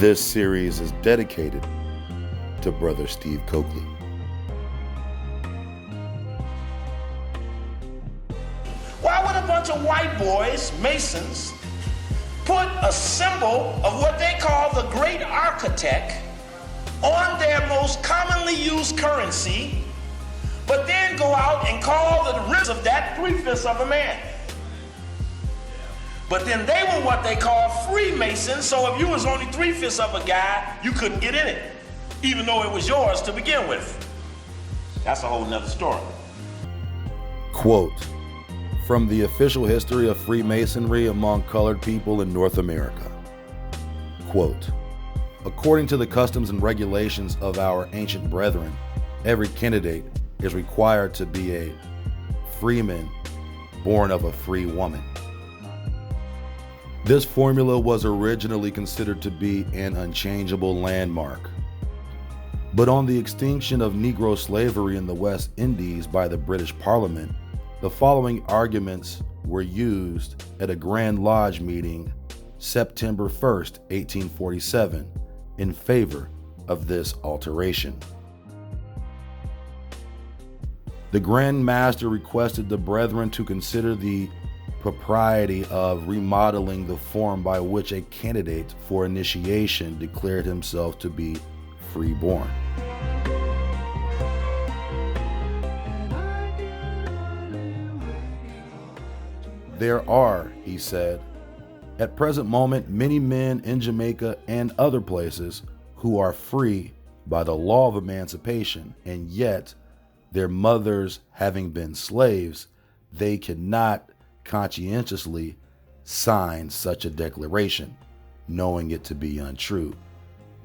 This series is dedicated to Brother Steve Coakley. Why would a bunch of white boys, Masons, put a symbol of what they call the great architect on their most commonly used currency, but then go out and call the ribs of that 3/5 of a man? But then they were what they call Freemasons, so if you was only 3/5 of a guy, you couldn't get in it, even though it was yours to begin with. That's a whole nother story. Quote, from the official history of Freemasonry among colored people in North America. Quote, according to the customs and regulations of our ancient brethren, every candidate is required to be a freeman born of a free woman. This formula was originally considered to be an unchangeable landmark. But on the extinction of Negro slavery in the West Indies by the British Parliament, the following arguments were used at a Grand Lodge meeting September 1st, 1847, in favor of this alteration. The Grand Master requested the brethren to consider the propriety of remodeling the form by which a candidate for initiation declared himself to be freeborn. There are, he said, at present moment many men in Jamaica and other places who are free by the law of emancipation, and yet their mothers having been slaves, they cannot conscientiously sign such a declaration, knowing it to be untrue.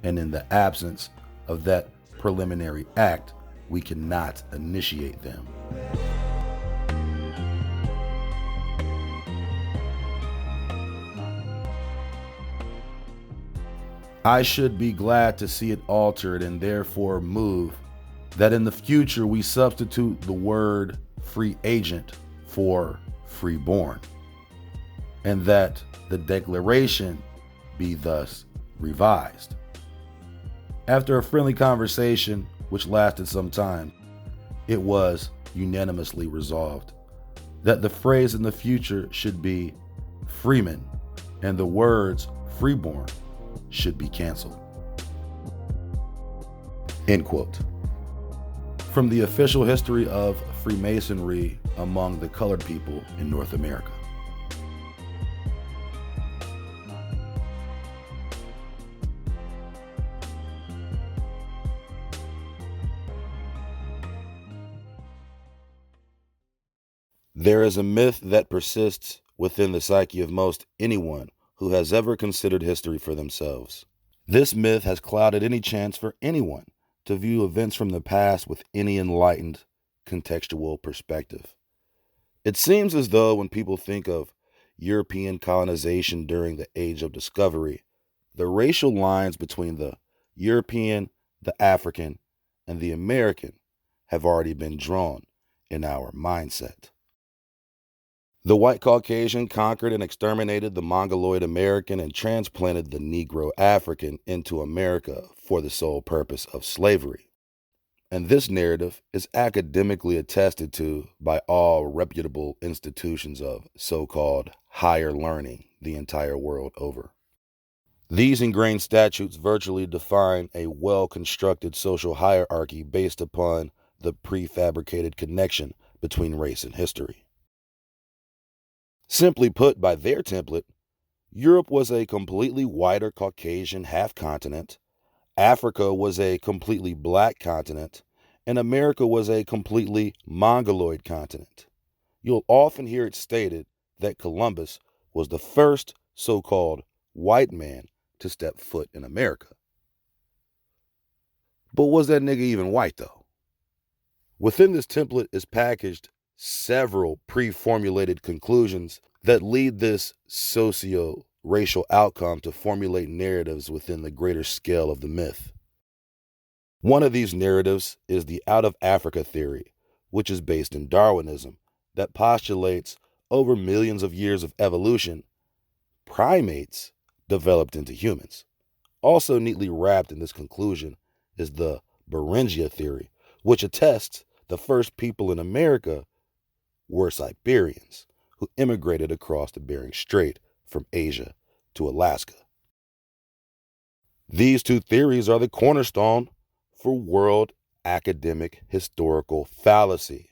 And in the absence of that preliminary act, we cannot initiate them. I should be glad to see it altered and therefore move that in the future we substitute the word free agent for freeborn, and that the declaration be thus revised. After a friendly conversation, which lasted some time, it was unanimously resolved that the phrase in the future should be freeman, and the words freeborn should be canceled. End quote. From the official history of Freemasonry among the colored people in North America. There is a myth that persists within the psyche of most anyone who has ever considered history for themselves. This myth has clouded any chance for anyone to view events from the past with any enlightened, contextual perspective. It seems as though when people think of European colonization during the Age of Discovery, the racial lines between the European, the African, and the American have already been drawn in our mindset. The white Caucasian conquered and exterminated the Mongoloid American and transplanted the Negro African into America for the sole purpose of slavery. And this narrative is academically attested to by all reputable institutions of so-called higher learning the entire world over. These ingrained statutes virtually define a well-constructed social hierarchy based upon the prefabricated connection between race and history. Simply put, by their template, Europe was a completely whiter Caucasian half-continent, Africa was a completely black continent, and America was a completely Mongoloid continent. You'll often hear it stated that Columbus was the first so-called white man to step foot in America. But was that nigga even white, though? Within this template is packaged several pre-formulated conclusions that lead this socio-racial outcome to formulate narratives within the greater scale of the myth. One of these narratives is the out of Africa theory, which is based in Darwinism, that postulates over millions of years of evolution, primates developed into humans. Also neatly wrapped in this conclusion is the Beringia theory, which attests the first people in America were Siberians who immigrated across the Bering Strait from Asia to Alaska. These two theories are the cornerstone for world academic historical fallacy.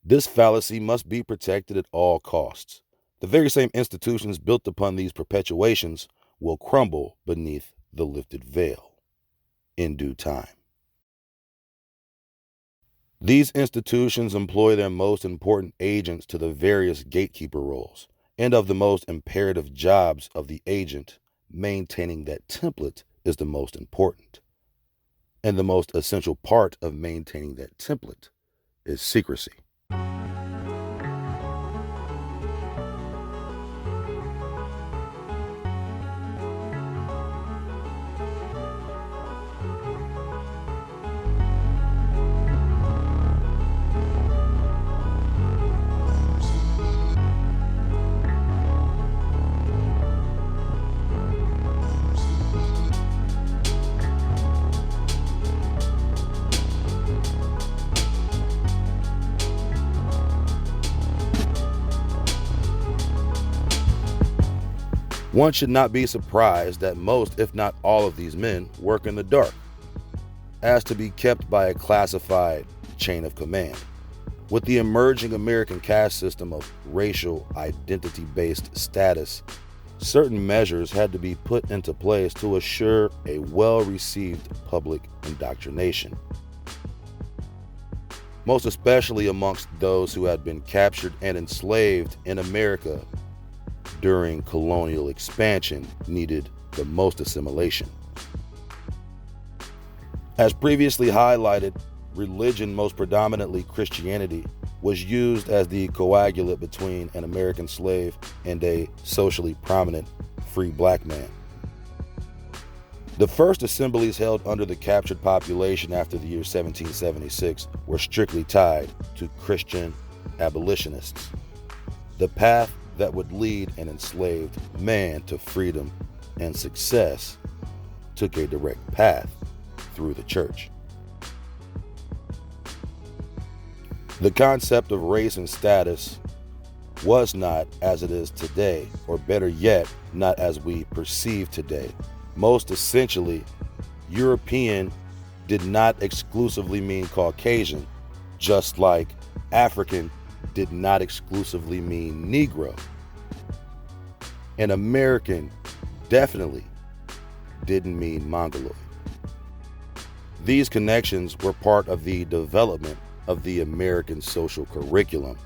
This fallacy must be protected at all costs. The very same institutions built upon these perpetuations will crumble beneath the lifted veil in due time. These institutions employ their most important agents to the various gatekeeper roles, and of the most imperative jobs of the agent, maintaining that template is the most important. And the most essential part of maintaining that template is secrecy. One should not be surprised that most, if not all, of these men work in the dark, as to be kept by a classified chain of command. With the emerging American caste system of racial identity-based status, certain measures had to be put into place to assure a well-received public indoctrination, most especially amongst those who had been captured and enslaved in America during colonial expansion needed the most assimilation. As previously highlighted, religion, most predominantly Christianity, was used as the coagulant between an American slave and a socially prominent free black man. The first assemblies held under the captured population after the year 1776 were strictly tied to Christian abolitionists. The path that would lead an enslaved man to freedom and success took a direct path through the church. The concept of race and status was not as it is today, or better yet, not as we perceive today. Most essentially, European did not exclusively mean Caucasian, just like African did not exclusively mean Negro. And American definitely didn't mean Mongoloid. These connections were part of the development of the American social curriculum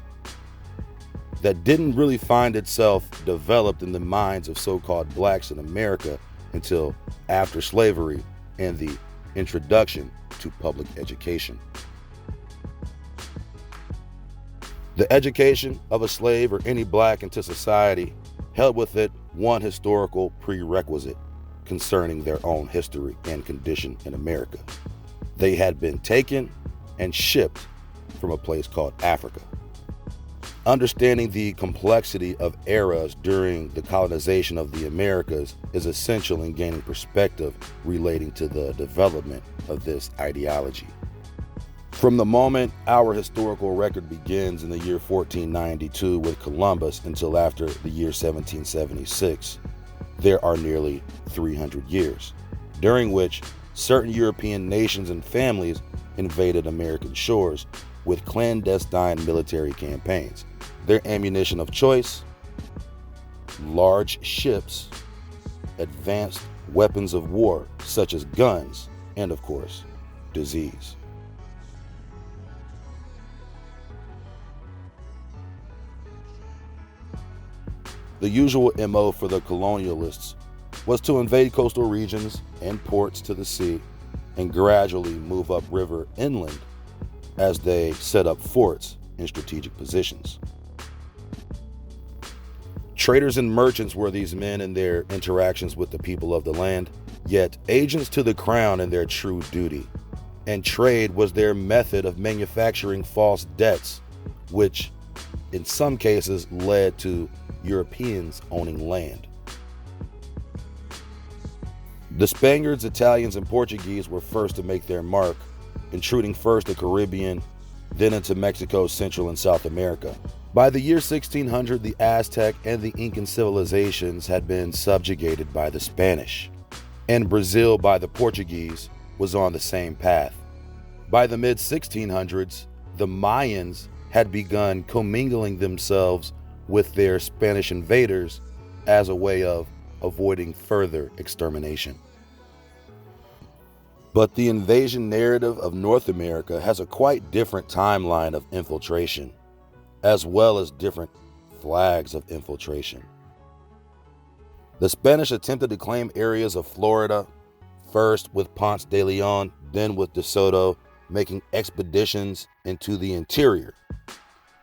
that didn't really find itself developed in the minds of so-called blacks in America until after slavery and the introduction to public education. The education of a slave or any black into society held with it one historical prerequisite concerning their own history and condition in America. They had been taken and shipped from a place called Africa. Understanding the complexity of eras during the colonization of the Americas is essential in gaining perspective relating to the development of this ideology. From the moment our historical record begins in the year 1492 with Columbus until after the year 1776, there are nearly 300 years, during which certain European nations and families invaded American shores with clandestine military campaigns. Their ammunition of choice: large ships, advanced weapons of war such as guns, and of course, disease. The usual MO for the colonialists was to invade coastal regions and ports to the sea and gradually move upriver inland as they set up forts in strategic positions. Traders and merchants were these men in their interactions with the people of the land, yet agents to the crown in their true duty. And trade was their method of manufacturing false debts, which in some cases led to Europeans owning land. The Spaniards, Italians, and Portuguese were first to make their mark, intruding first the Caribbean, then into Mexico, Central and South America. By the year 1600, the Aztec and the Incan civilizations had been subjugated by the Spanish, and Brazil by the Portuguese was on the same path. By the mid-1600s, the Mayans had begun commingling themselves with their Spanish invaders as a way of avoiding further extermination. But the invasion narrative of North America has a quite different timeline of infiltration, as well as different flags of infiltration. The Spanish attempted to claim areas of Florida, first with Ponce de Leon, then with De Soto, making expeditions into the interior.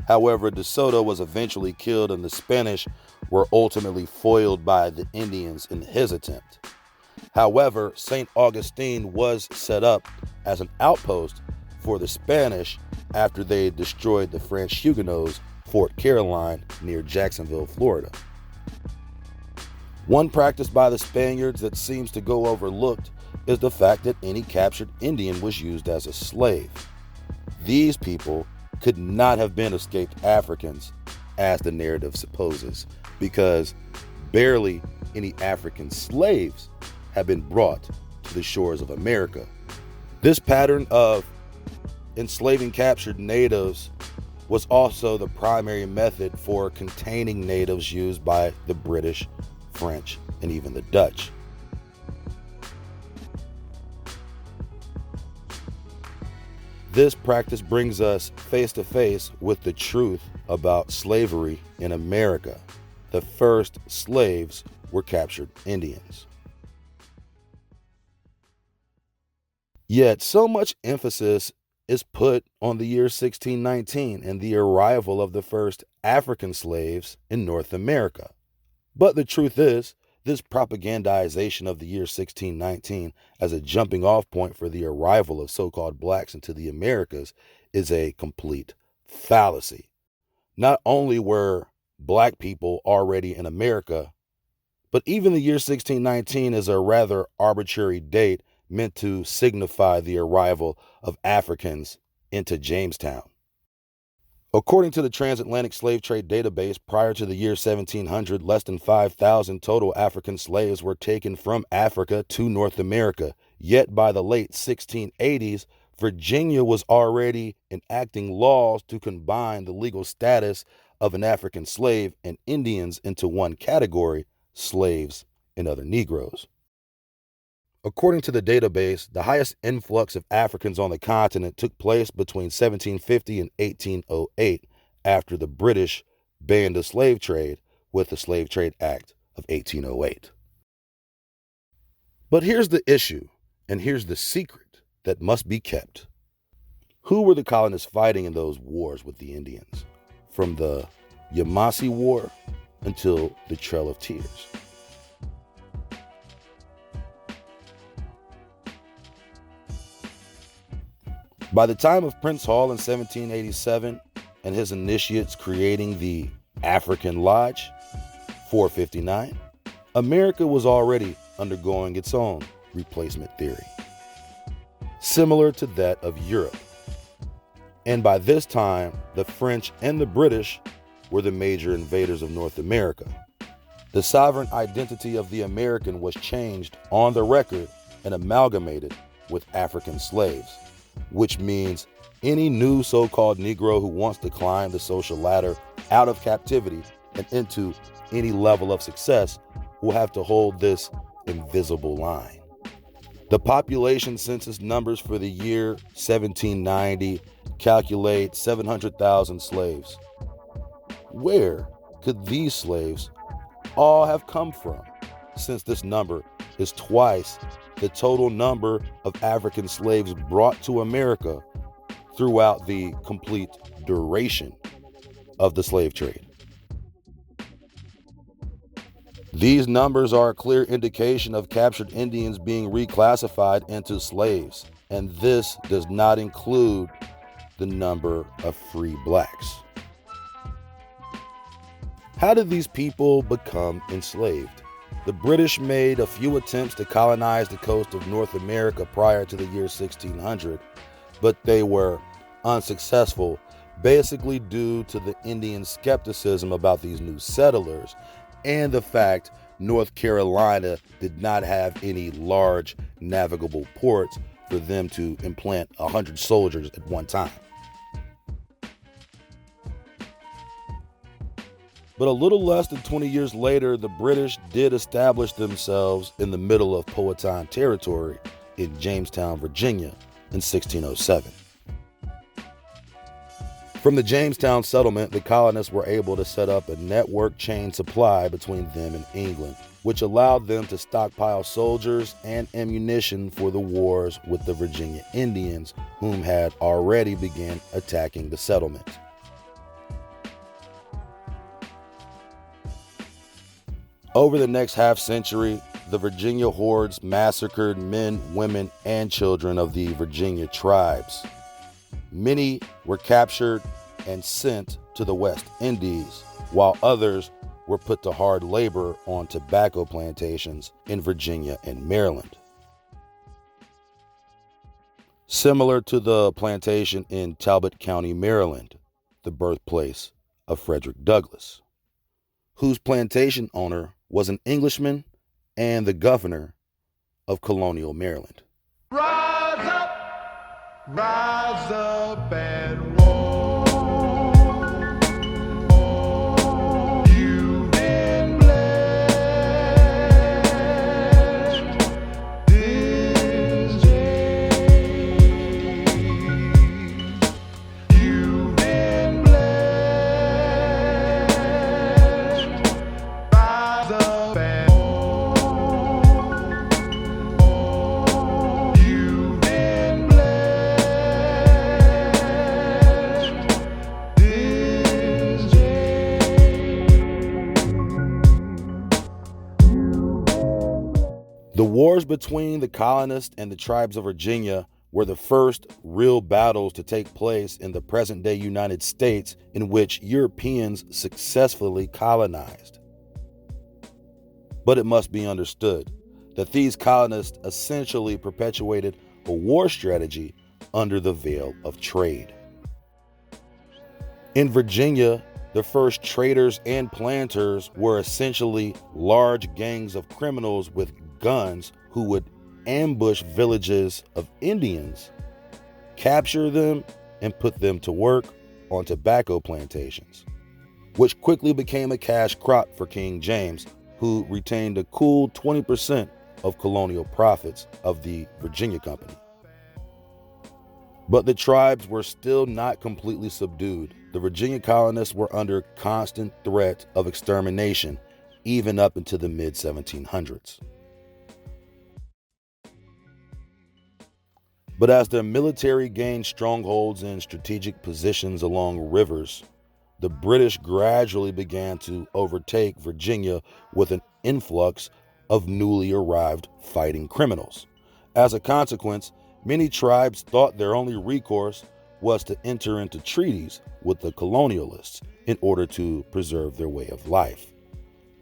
However, De Soto was eventually killed and the Spanish were ultimately foiled by the Indians in his attempt. However, St. Augustine was set up as an outpost for the Spanish after they destroyed the French Huguenots' Fort Caroline near Jacksonville, Florida. One practice by the Spaniards that seems to go overlooked is the fact that any captured Indian was used as a slave. These people could not have been escaped Africans, as the narrative supposes, because barely any African slaves have been brought to the shores of America. This pattern of enslaving captured natives was also the primary method for containing natives used by the British, French, and even the Dutch. This practice brings us face to face with the truth about slavery in America. The first slaves were captured Indians. Yet so much emphasis is put on the year 1619 and the arrival of the first African slaves in North America. But the truth is, this propagandization of the year 1619 as a jumping off point for the arrival of so-called blacks into the Americas is a complete fallacy. Not only were black people already in America, but even the year 1619 is a rather arbitrary date meant to signify the arrival of Africans into Jamestown. According to the Transatlantic Slave Trade Database, prior to the year 1700, less than 5,000 total African slaves were taken from Africa to North America. Yet by the late 1680s, Virginia was already enacting laws to combine the legal status of an African slave and Indians into one category, slaves and other Negroes. According to the database, the highest influx of Africans on the continent took place between 1750 and 1808 after the British banned the slave trade with the Slave Trade Act of 1808. But here's the issue, and here's the secret that must be kept. Who were the colonists fighting in those wars with the Indians? From the Yamasee War until the Trail of Tears. By the time of Prince Hall in 1787 and his initiates creating the African Lodge, 459, America was already undergoing its own replacement theory, similar to that of Europe. And by this time, the French and the British were the major invaders of North America. The sovereign identity of the American was changed on the record and amalgamated with African slaves, which means any new so-called Negro who wants to climb the social ladder out of captivity and into any level of success will have to hold this invisible line. The population census numbers for the year 1790 calculate 700,000 slaves. Where could these slaves all have come from, since this number is twice the total number of African slaves brought to America throughout the complete duration of the slave trade? These numbers are a clear indication of captured Indians being reclassified into slaves, and this does not include the number of free blacks. How did these people become enslaved? The British made a few attempts to colonize the coast of North America prior to the year 1600, but they were unsuccessful, basically due to the Indian skepticism about these new settlers and the fact North Carolina did not have any large navigable ports for them to implant 100 soldiers at one time. But a little less than 20 years later, the British did establish themselves in the middle of Powhatan territory in Jamestown, Virginia in 1607. From the Jamestown settlement, the colonists were able to set up a network chain supply between them and England, which allowed them to stockpile soldiers and ammunition for the wars with the Virginia Indians, whom had already begun attacking the settlement. Over the next half-century, the Virginia hordes massacred men, women, and children of the Virginia tribes. Many were captured and sent to the West Indies, while others were put to hard labor on tobacco plantations in Virginia and Maryland. Similar to the plantation in Talbot County, Maryland, the birthplace of Frederick Douglass, whose plantation owner was an Englishman and the governor of colonial Maryland. Rise up and walk. You've been blessed this day. You've been blessed. Rise up and you've been blessed this day. The wars between the colonists and the tribes of Virginia were the first real battles to take place in the present-day United States in which Europeans successfully colonized. But it must be understood that these colonists essentially perpetuated a war strategy under the veil of trade. In Virginia, the first traders and planters were essentially large gangs of criminals with guns who would ambush villages of Indians, capture them, and put them to work on tobacco plantations, which quickly became a cash crop for King James, who retained a cool 20% of colonial profits of the Virginia Company. But the tribes were still not completely subdued. The Virginia colonists were under constant threat of extermination, even up into the mid-1700s. But as their military gained strongholds in strategic positions along rivers, the British gradually began to overtake Virginia with an influx of newly arrived fighting criminals. As a consequence, many tribes thought their only recourse was to enter into treaties with the colonialists in order to preserve their way of life.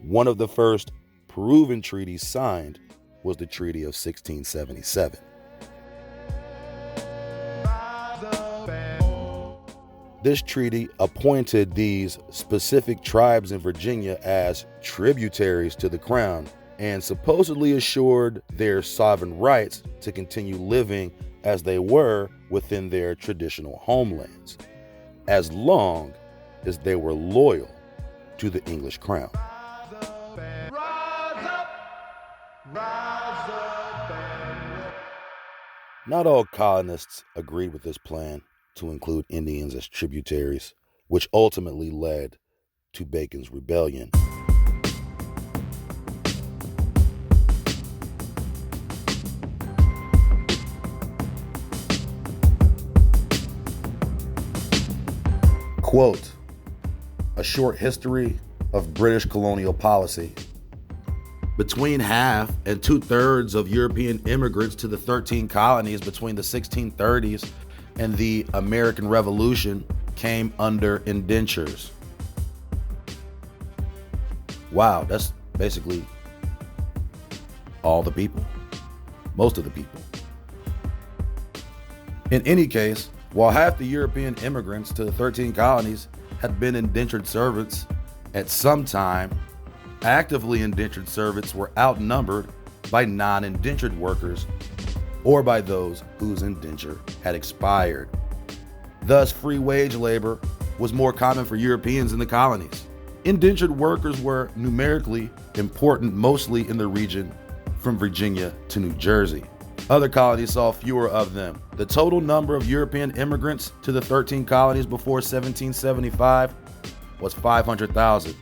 One of the first proven treaties signed was the Treaty of 1677. This treaty appointed these specific tribes in Virginia as tributaries to the crown and supposedly assured their sovereign rights to continue living as they were within their traditional homelands, as long as they were loyal to the English crown. Not all colonists agreed with this plan to include Indians as tributaries, which ultimately led to Bacon's Rebellion. Quote, "A short history of British colonial policy. Between half and 2/3 of European immigrants to the 13 colonies between the 1630s and the American Revolution came under indentures." Wow, that's basically all the people, most of the people. In any case, while half the European immigrants to the 13 colonies had been indentured servants at some time, actively indentured servants were outnumbered by non-indentured workers or by those whose indenture had expired. Thus, free wage labor was more common for Europeans in the colonies. Indentured workers were numerically important mostly in the region from Virginia to New Jersey. Other colonies saw fewer of them. The total number of European immigrants to the 13 colonies before 1775 was 500,000.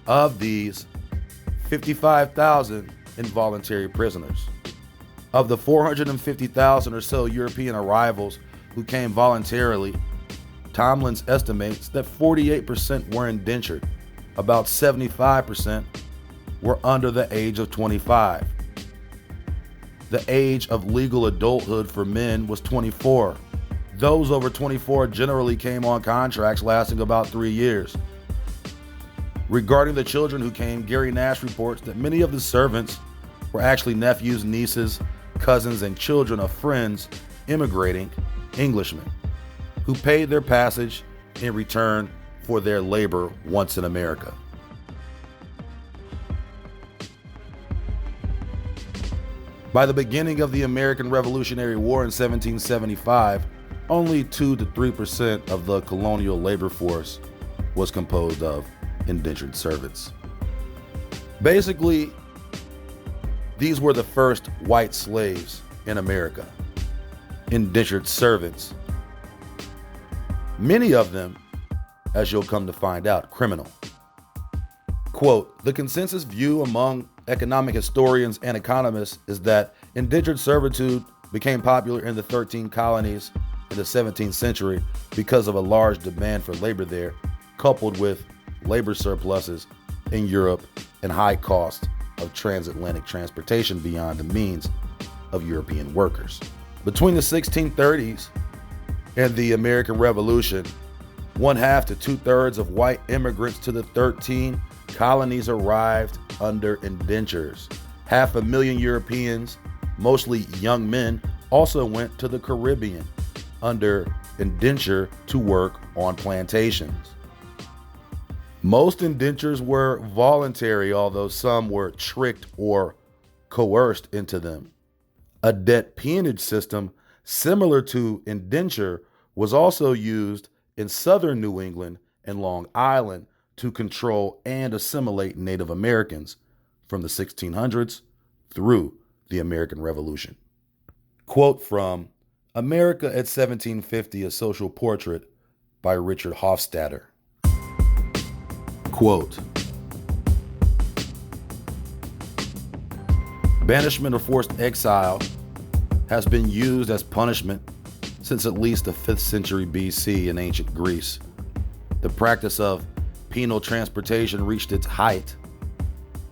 Of these, 55,000 involuntary prisoners. Of the 450,000 or so European arrivals who came voluntarily, Tomlins estimates that 48% were indentured. About 75% were under the age of 25. The age of legal adulthood for men was 24. Those over 24 generally came on contracts lasting about 3 years. Regarding the children who came, Gary Nash reports that many of the servants were actually nephews, nieces, cousins, and children of friends immigrating Englishmen who paid their passage in return for their labor once in America. By the beginning of the American Revolutionary War in 1775, only 2 to 3% of the colonial labor force was composed of indentured servants. Basically, these were the first white slaves in America, indentured servants. Many of them, as you'll come to find out, criminal. Quote, the consensus view among economic historians and economists is that indentured servitude became popular in the 13 colonies in the 17th century because of a large demand for labor there, coupled with labor surpluses in Europe and high cost of transatlantic transportation beyond the means of European workers. Between the 1630s and the American Revolution, 1/2 to 2/3 of white immigrants to the 13 colonies arrived under indentures. 500,000 Europeans, mostly young men, also went to the Caribbean under indenture to work on plantations. Most indentures were voluntary, although some were tricked or coerced into them. A debt peonage system similar to indenture was also used in southern New England and Long Island to control and assimilate Native Americans from the 1600s through the American Revolution. Quote from America at 1750, A Social Portrait by Richard Hofstadter. Quote, banishment or forced exile has been used as punishment since at least the 5th century BC in ancient Greece. The practice of penal transportation reached its height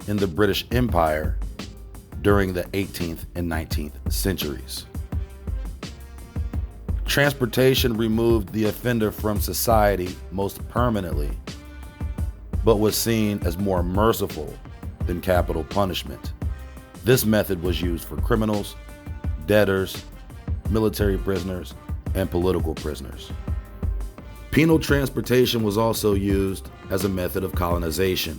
in the British Empire during the 18th and 19th centuries. Transportation removed the offender from society most permanently, but was seen as more merciful than capital punishment. This method was used for criminals, debtors, military prisoners, and political prisoners. Penal transportation was also used as a method of colonization.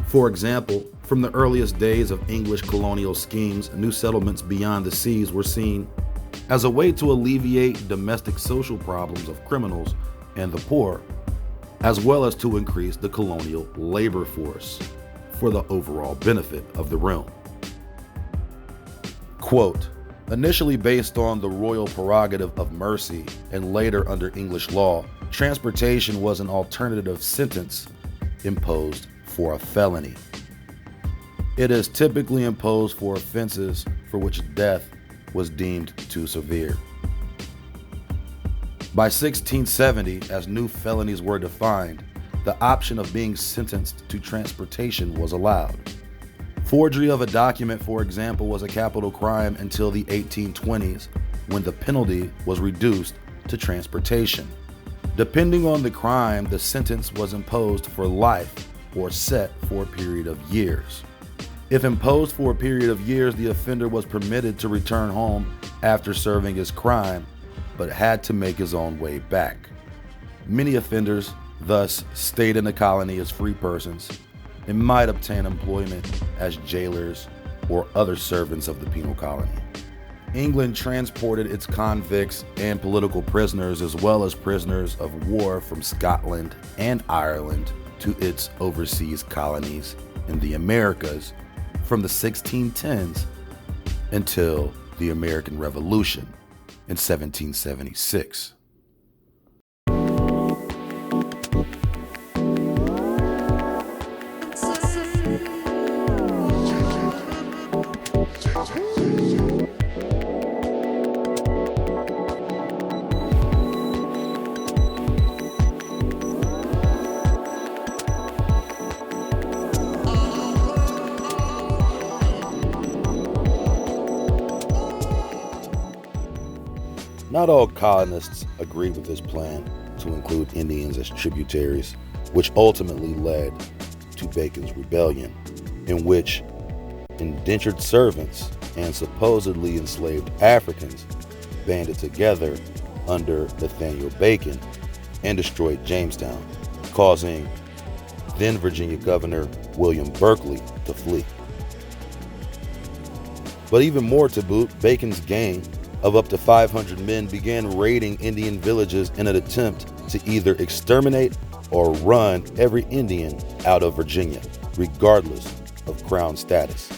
For example, from the earliest days of English colonial schemes, new settlements beyond the seas were seen as a way to alleviate domestic social problems of criminals and the poor, as well as to increase the colonial labor force for the overall benefit of the realm. Quote, initially based on the royal prerogative of mercy and later under English law, transportation was an alternative sentence imposed for a felony. It is typically imposed for offenses for which death was deemed too severe. By 1670, as new felonies were defined, the option of being sentenced to transportation was allowed. Forgery of a document, for example, was a capital crime until the 1820s, when the penalty was reduced to transportation. Depending on the crime, the sentence was imposed for life or set for a period of years. If imposed for a period of years, the offender was permitted to return home after serving his crime, but had to make his own way back. Many offenders thus stayed in the colony as free persons and might obtain employment as jailers or other servants of the penal colony. England transported its convicts and political prisoners as well as prisoners of war from Scotland and Ireland to its overseas colonies in the Americas from the 1610s until the American Revolution in 1776. Not all colonists agreed with this plan to include Indians as tributaries, which ultimately led to Bacon's Rebellion, in which indentured servants and supposedly enslaved Africans banded together under Nathaniel Bacon and destroyed Jamestown, causing then Virginia Governor William Berkeley to flee. But even more to boot, Bacon's gang of up to 500 men began raiding Indian villages in an attempt to either exterminate or run every Indian out of Virginia, regardless of crown status.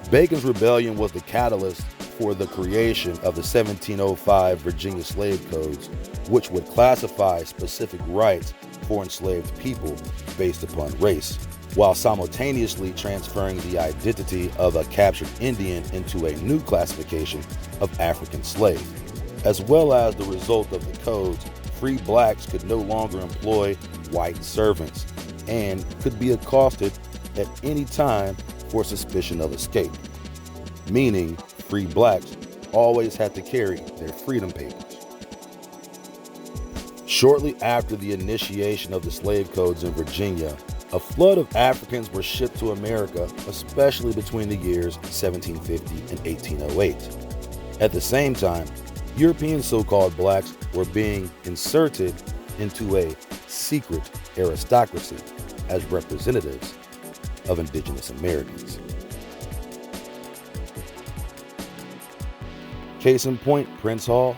Bacon's Rebellion was the catalyst for the creation of the 1705 Virginia Slave Codes, which would classify specific rights for enslaved people based upon race, while simultaneously transferring the identity of a captured Indian into a new classification of African slave. As well as the result of the codes, free blacks could no longer employ white servants and could be accosted at any time for suspicion of escape, meaning free blacks always had to carry their freedom papers. Shortly after the initiation of the slave codes in Virginia, a flood of Africans were shipped to America, especially between the years 1750 and 1808. At the same time, European so-called blacks were being inserted into a secret aristocracy as representatives of indigenous Americans. Case in point, Prince Hall,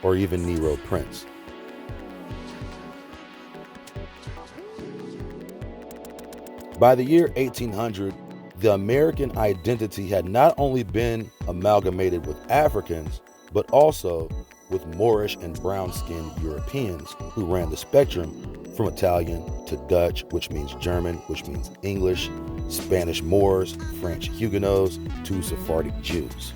or even Nero Prince. By the year 1800, the American identity had not only been amalgamated with Africans, but also with Moorish and brown-skinned Europeans who ran the spectrum from Italian to Dutch, which means German, which means English, Spanish Moors, French Huguenots, to Sephardic Jews.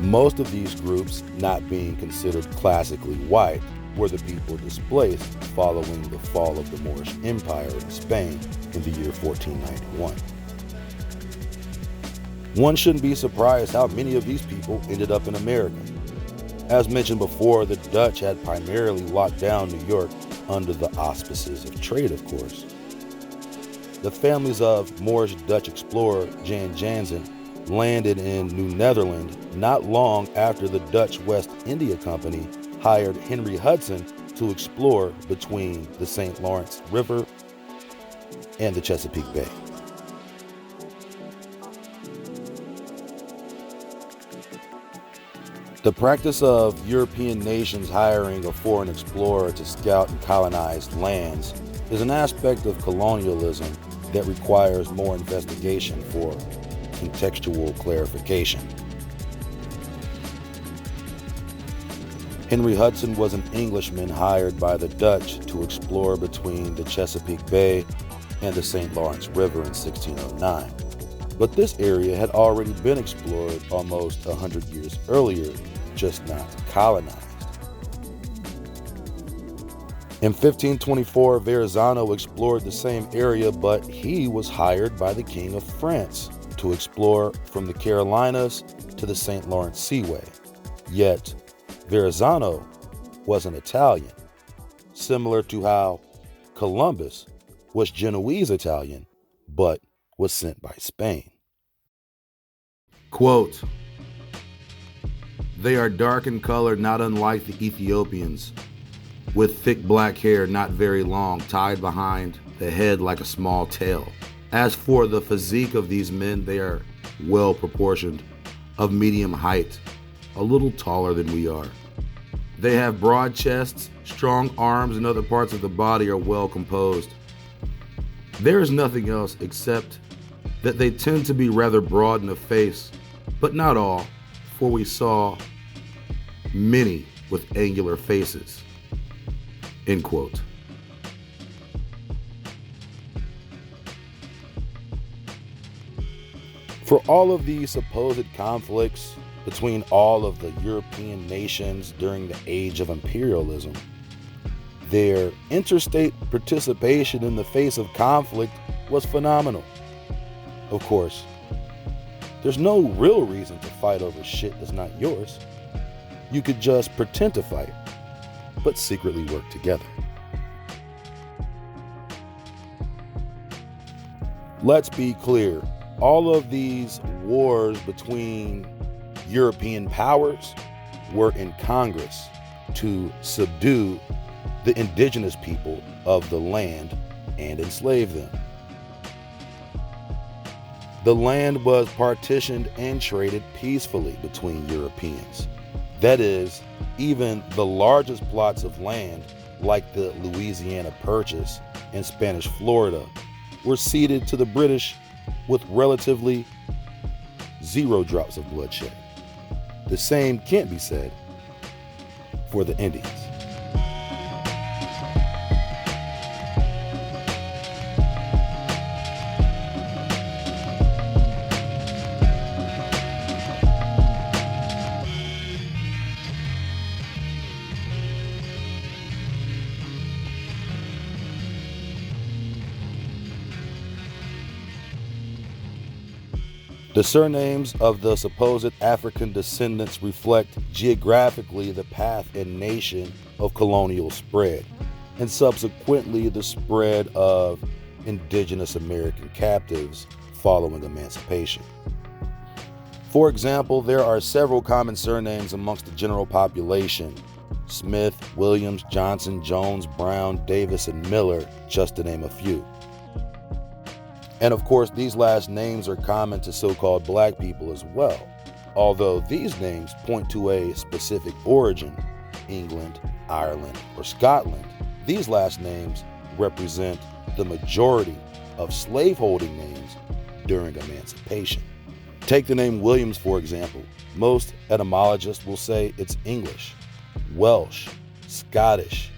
Most of these groups, not being considered classically white, were the people displaced following the fall of the Moorish Empire in Spain in the year 1491. One shouldn't be surprised how many of these people ended up in America. As mentioned before, the Dutch had primarily locked down New York under the auspices of trade, of course. The families of Moorish Dutch explorer Jan Jansen landed in New Netherland not long after the Dutch West India Company hired Henry Hudson to explore between the St. Lawrence River and the Chesapeake Bay. The practice of European nations hiring a foreign explorer to scout and colonize lands is an aspect of colonialism that requires more investigation for contextual clarification. Henry Hudson was an Englishman hired by the Dutch to explore between the Chesapeake Bay and the St. Lawrence River in 1609. But this area had already been explored almost 100 years earlier, just not colonized. In 1524, Verrazano explored the same area, but he was hired by the King of France to explore from the Carolinas to the St. Lawrence Seaway. Yet, Verrazano was an Italian, similar to how Columbus was Genoese Italian, but was sent by Spain. Quote, "They are dark in color, not unlike the Ethiopians, with thick black hair not very long, tied behind the head like a small tail. As for the physique of these men, they are well proportioned, of medium height, a little taller than we are. They have broad chests, strong arms, and other parts of the body are well composed. There is nothing else except that they tend to be rather broad in the face, but not all, for we saw many with angular faces." End quote. For all of these supposed conflicts between all of the European nations during the age of imperialism, their interstate participation in the face of conflict was phenomenal. Of course, there's no real reason to fight over shit that's not yours. You could just pretend to fight, but secretly work together. Let's be clear, all of these wars between European powers were in Congress to subdue the indigenous people of the land and enslave them. The land was partitioned and traded peacefully between Europeans. That is, even the largest plots of land, like the Louisiana Purchase in Spanish Florida, were ceded to the British with relatively zero drops of bloodshed. The same can't be said for the Indians. The surnames of the supposed African descendants reflect geographically the path and nation of colonial spread, and subsequently the spread of indigenous American captives following emancipation. For example, there are several common surnames amongst the general population: Smith, Williams, Johnson, Jones, Brown, Davis, and Miller, just to name a few. And of course, these last names are common to so-called black people as well, although these names point to a specific origin, England, Ireland, or Scotland. These last names represent the majority of slaveholding names during emancipation. Take the name Williams, for example. Most etymologists will say it's English, Welsh, Scottish,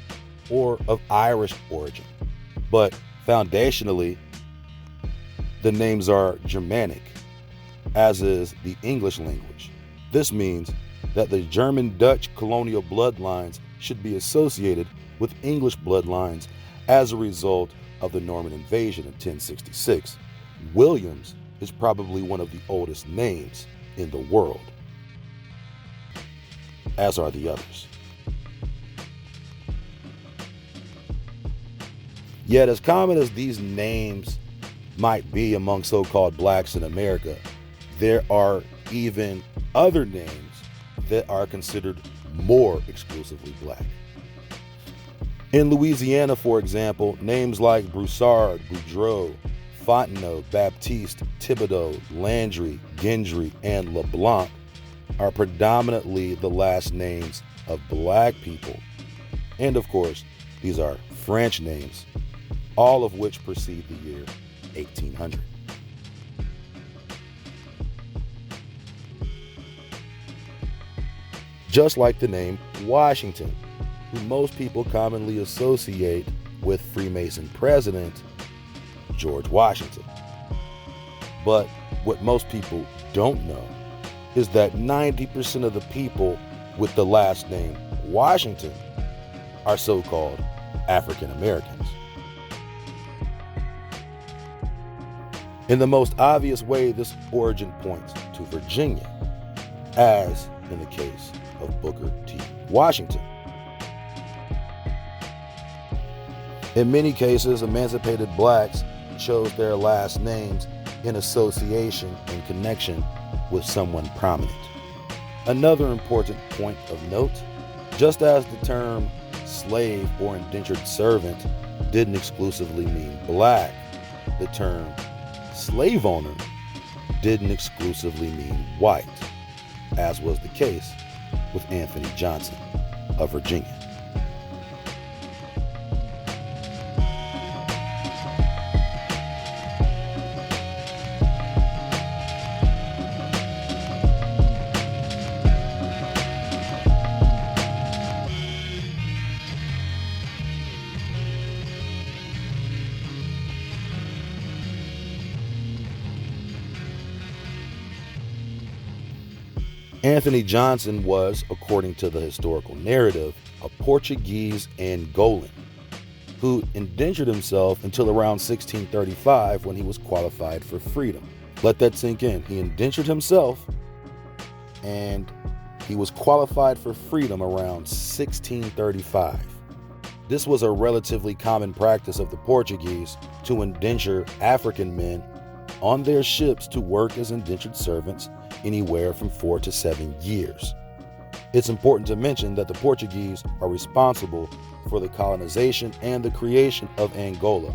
or of Irish origin. But foundationally, the names are Germanic, as is the English language. This means that the German-Dutch colonial bloodlines should be associated with English bloodlines as a result of the Norman invasion in 1066. Williams is probably one of the oldest names in the world, as are the others. Yet, as common as these names might be among so-called blacks in America, there are even other names that are considered more exclusively black. In Louisiana, for example, names like Broussard, Boudreaux, Fontenot, Baptiste, Thibodeau, Landry, Gendry, and LeBlanc are predominantly the last names of black people. And of course, these are French names, all of which precede the year 1800. Just like the name Washington, who most people commonly associate with Freemason president George Washington. But what most people don't know is that 90% of the people with the last name Washington are so-called African Americans. In the most obvious way, this origin points to Virginia, as in the case of Booker T. Washington. In many cases, emancipated blacks chose their last names in association and connection with someone prominent. Another important point of note, just as the term slave or indentured servant didn't exclusively mean black, the term slave owner didn't exclusively mean white, as was the case with Anthony Johnson of Virginia. Anthony Johnson was, according to the historical narrative, a Portuguese Angolan who indentured himself until around 1635 when he was qualified for freedom. Let that sink in. He indentured himself and he was qualified for freedom around 1635. This was a relatively common practice of the Portuguese to indenture African men on their ships to work as indentured servants anywhere from 4 to 7 years. It's important to mention that the Portuguese are responsible for the colonization and the creation of Angola.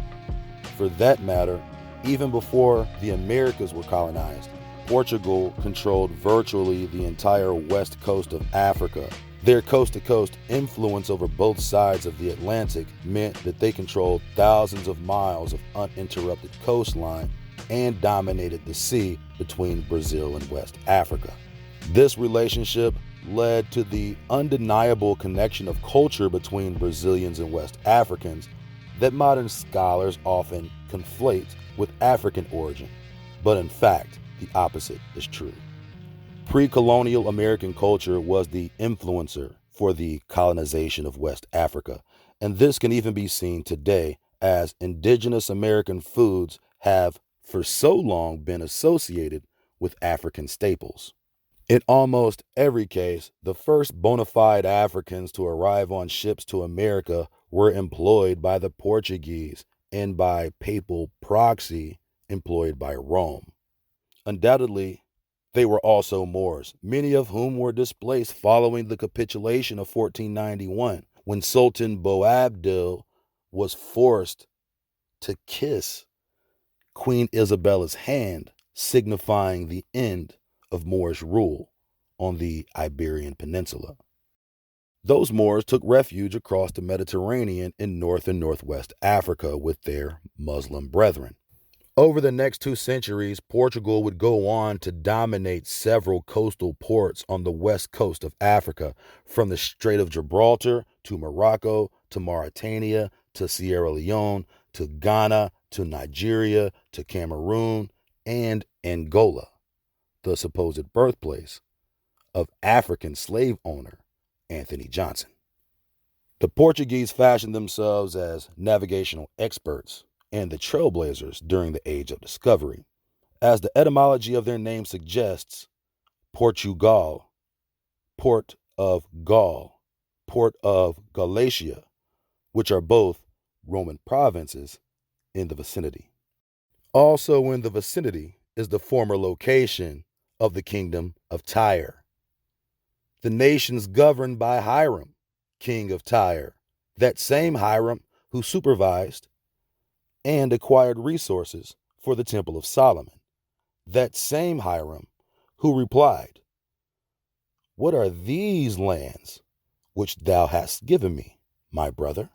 For that matter, even before the Americas were colonized, Portugal controlled virtually the entire west coast of Africa. Their coast-to-coast influence over both sides of the Atlantic meant that they controlled thousands of miles of uninterrupted coastline and dominated the sea between Brazil and West Africa. This relationship led to the undeniable connection of culture between Brazilians and West Africans that modern scholars often conflate with African origin, but in fact, the opposite is true. Pre-colonial American culture was the influencer for the colonization of West Africa, and this can even be seen today as indigenous American foods have for so long been associated with African staples. In almost every case, the first bona fide Africans to arrive on ships to America were employed by the Portuguese and by papal proxy employed by Rome. Undoubtedly, they were also Moors, many of whom were displaced following the capitulation of 1491, when Sultan Boabdil was forced to kiss Queen Isabella's hand, signifying the end of Moorish rule on the Iberian Peninsula. Those Moors took refuge across the Mediterranean in North and Northwest Africa with their Muslim brethren. Over the next 2 centuries, Portugal would go on to dominate several coastal ports on the west coast of Africa, from the Strait of Gibraltar to Morocco to Mauritania to Sierra Leone to Ghana to Nigeria to Cameroon and Angola, the supposed birthplace of African slave owner Anthony Johnson. The Portuguese fashioned themselves as navigational experts and the trailblazers during the Age of Discovery. As the etymology of their name suggests, Portugal, Port of Gaul, Port of Galatia, which are both Roman provinces in the vicinity. Also in the vicinity is the former location of the Kingdom of Tyre. The nations governed by Hiram, king of Tyre, that same Hiram who supervised and acquired resources for the Temple of Solomon, that same Hiram who replied, "What are these lands which thou hast given me, my brother?"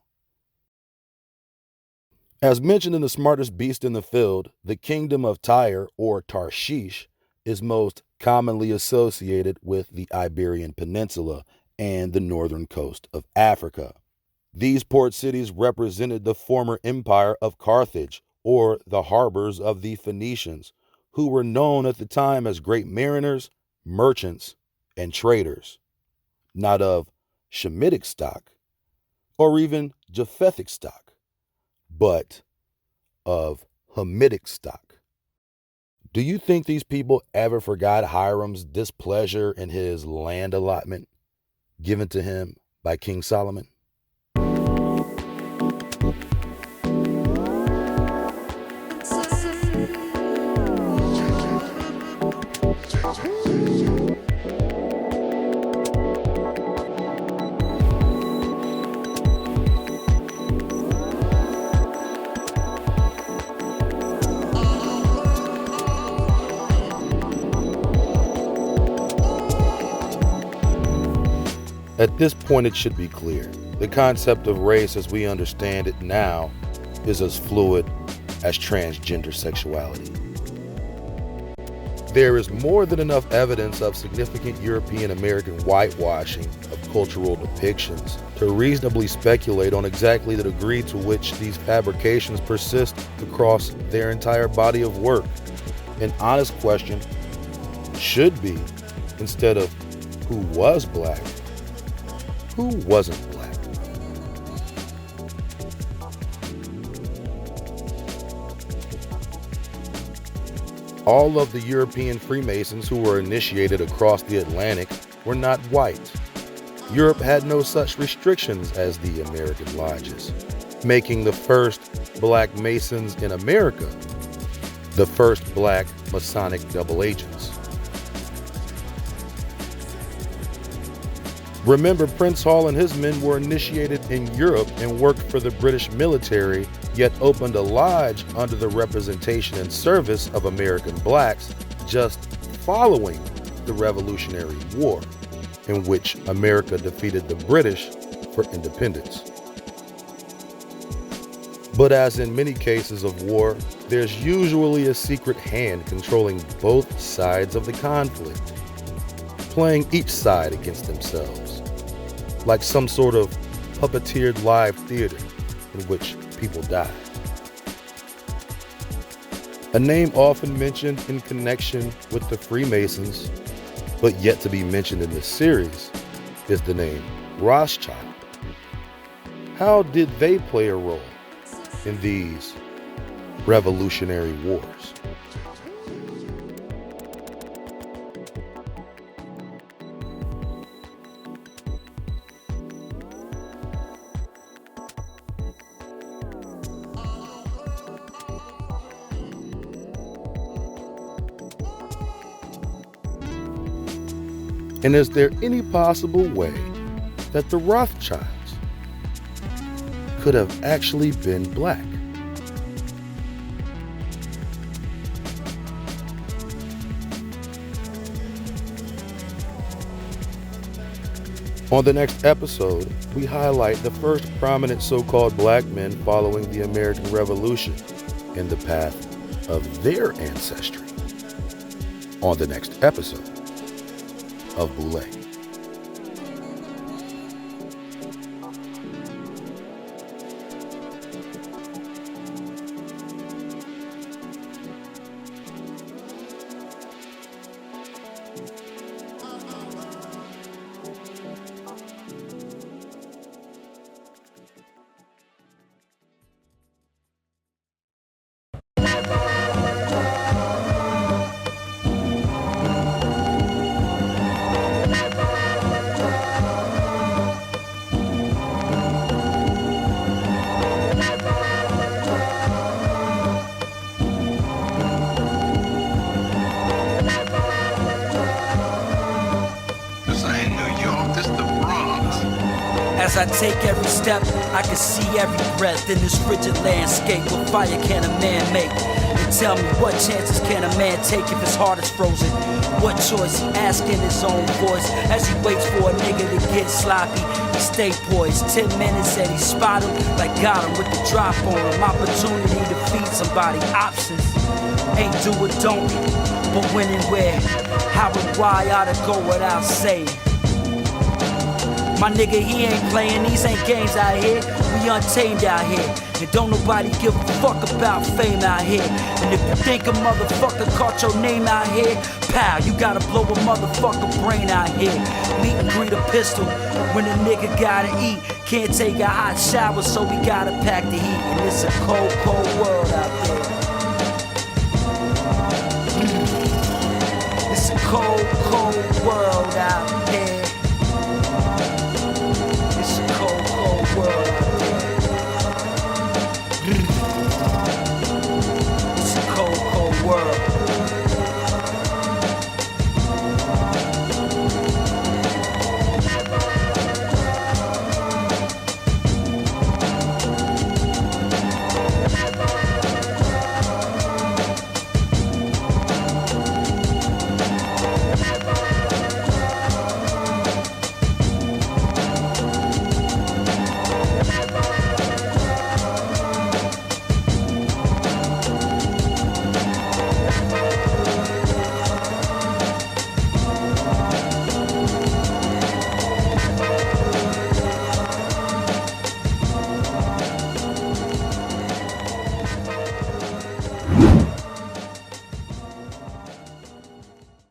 As mentioned in The Smartest Beast in the Field, the Kingdom of Tyre, or Tarshish, is most commonly associated with the Iberian Peninsula and the northern coast of Africa. These port cities represented the former empire of Carthage, or the harbors of the Phoenicians, who were known at the time as great mariners, merchants, and traders, not of Shemitic stock or even Japhethic stock, but of Hamitic stock. Do you think these people ever forgot Hiram's displeasure in his land allotment given to him by King Solomon? At this point, it should be clear. The concept of race as we understand it now is as fluid as transgender sexuality. There is more than enough evidence of significant European American whitewashing of cultural depictions to reasonably speculate on exactly the degree to which these fabrications persist across their entire body of work. An honest question should be, instead of who was black, who wasn't black? All of the European Freemasons who were initiated across the Atlantic were not white. Europe had no such restrictions as the American lodges, making the first black Masons in America the first black Masonic double agents. Remember, Prince Hall and his men were initiated in Europe and worked for the British military, yet opened a lodge under the representation and service of American blacks just following the Revolutionary War, in which America defeated the British for independence. But as in many cases of war, there's usually a secret hand controlling both sides of the conflict, playing each side against themselves, like some sort of puppeteered live theater in which people die. A name often mentioned in connection with the Freemasons, but yet to be mentioned in this series, is the name Rothschild. How did they play a role in these revolutionary wars? And is there any possible way that the Rothschilds could have actually been black? On the next episode, we highlight the first prominent so-called black men following the American Revolution and the path of their ancestry. On the next episode of Boule. As I take every step, I can see every breath in this frigid landscape. What fire can a man make? And tell me, what chances can a man take if his heart is frozen? What choice he asking his own voice as he waits for a nigga to get sloppy? He stay poised, 10 minutes and he spot him like got him with the drop on him. Opportunity to feed somebody, options. Ain't do it, don't, but when and where, how and why ought to go without saying. My nigga, he ain't playing, these ain't games out here. We untamed out here. And don't nobody give a fuck about fame out here. And if you think a motherfucker caught your name out here, pow, you gotta blow a motherfucker brain out here. Meet and greet a pistol when a nigga gotta eat. Can't take a hot shower, so we gotta pack the heat. And it's a cold, cold world out there. It's a cold, cold world out there.